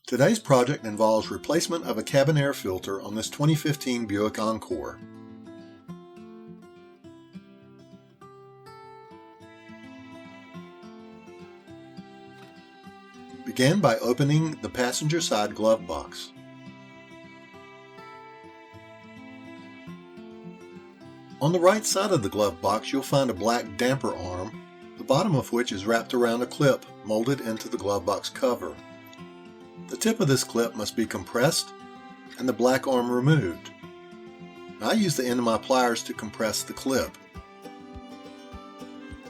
Today's project involves replacement of a cabin air filter on this 2015 Buick Encore. Begin by opening the passenger side glove box. On the right side of the glove box you'll find a black damper arm, the bottom of which is wrapped around a clip molded into the glove box cover. The tip of this clip must be compressed and the black arm removed. I use the end of my pliers to compress the clip.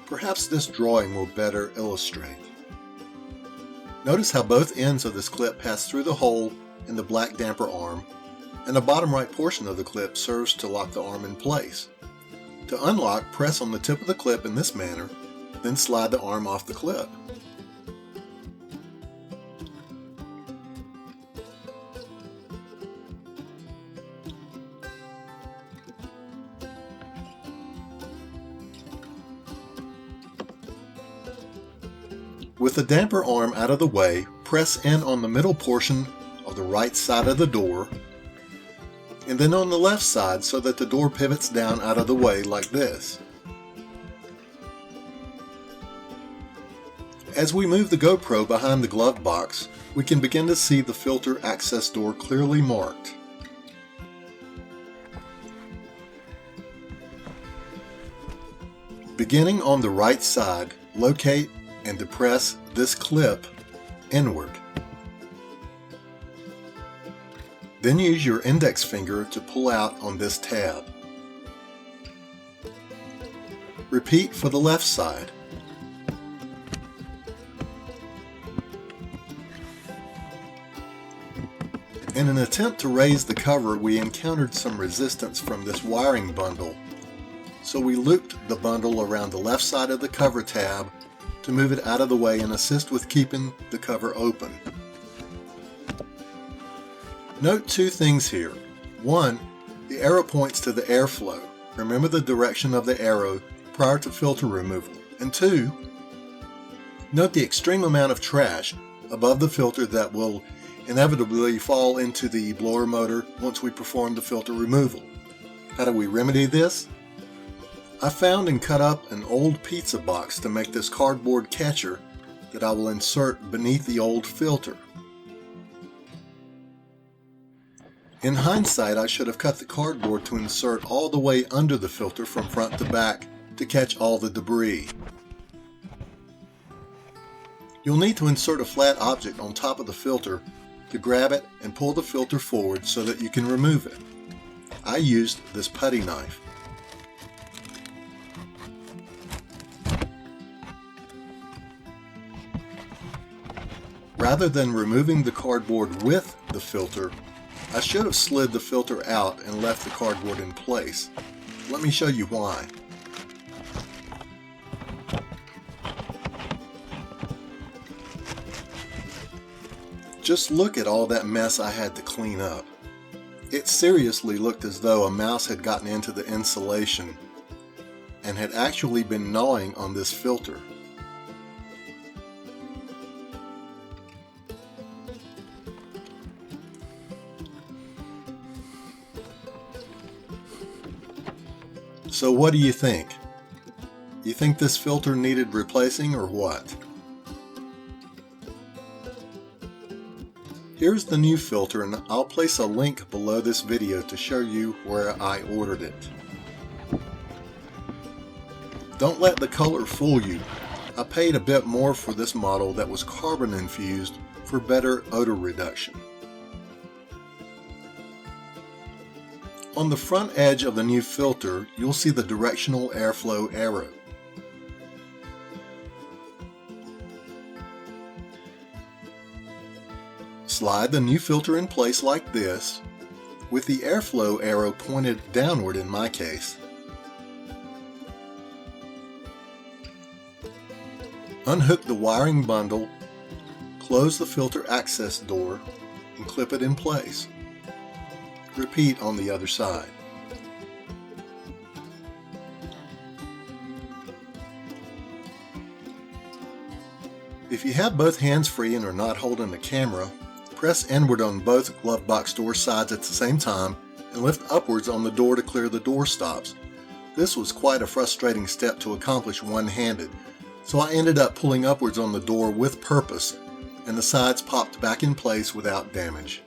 Perhaps this drawing will better illustrate. Notice how both ends of this clip pass through the hole in the black damper arm, and the bottom right portion of the clip serves to lock the arm in place. To unlock, press on the tip of the clip in this manner, then slide the arm off the clip. With the damper arm out of the way, press in on the middle portion of the right side of the door, and then on the left side so that the door pivots down out of the way like this. As we move the GoPro behind the glove box, we can begin to see the filter access door clearly marked. Beginning on the right side, locate and depress this clip inward. Then use your index finger to pull out on this tab. Repeat for the left side. In an attempt to raise the cover, we encountered some resistance from this wiring bundle, so we looped the bundle around the left side of the cover tab to move it out of the way and assist with keeping the cover open. Note two things here. One, the arrow points to the airflow. Remember the direction of the arrow prior to filter removal. And two, note the extreme amount of trash above the filter that will inevitably fall into the blower motor once we perform the filter removal. How do we remedy this? I found and cut up an old pizza box to make this cardboard catcher that I will insert beneath the old filter. In hindsight, I should have cut the cardboard to insert all the way under the filter from front to back to catch all the debris. You'll need to insert a flat object on top of the filter to grab it and pull the filter forward so that you can remove it. I used this putty knife. Rather than removing the cardboard with the filter, I should have slid the filter out and left the cardboard in place. Let me show you why. Just look at all that mess I had to clean up. It seriously looked as though a mouse had gotten into the insulation and had actually been gnawing on this filter. So what do you think? You think this filter needed replacing or what? Here's the new filter, and I'll place a link below this video to show you where I ordered it. Don't let the color fool you. I paid a bit more for this model that was carbon infused for better odor reduction. On the front edge of the new filter, you'll see the directional airflow arrow. Slide the new filter in place like this, with the airflow arrow pointed downward in my case. Unhook the wiring bundle, close the filter access door, and clip it in place. Repeat on the other side. If you have both hands free and are not holding the camera, Press inward on both Glovebox door sides at the same time and lift upwards on the door to clear the door stops. This was quite a frustrating step to accomplish one-handed, so I ended up pulling upwards on the door with purpose, and the sides popped back in place without damage.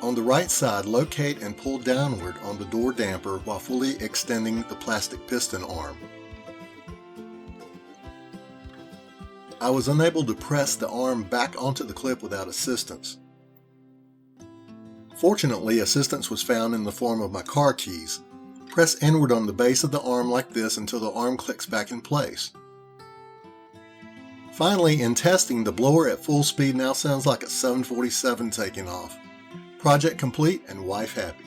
On the right side, locate and pull downward on the door damper while fully extending the plastic piston arm. I was unable to press the arm back onto the clip without assistance. Fortunately, assistance was found in the form of my car keys. Press inward on the base of the arm like this until the arm clicks back in place. Finally, in testing, the blower at full speed now sounds like a 747 taking off. Project complete and wife happy.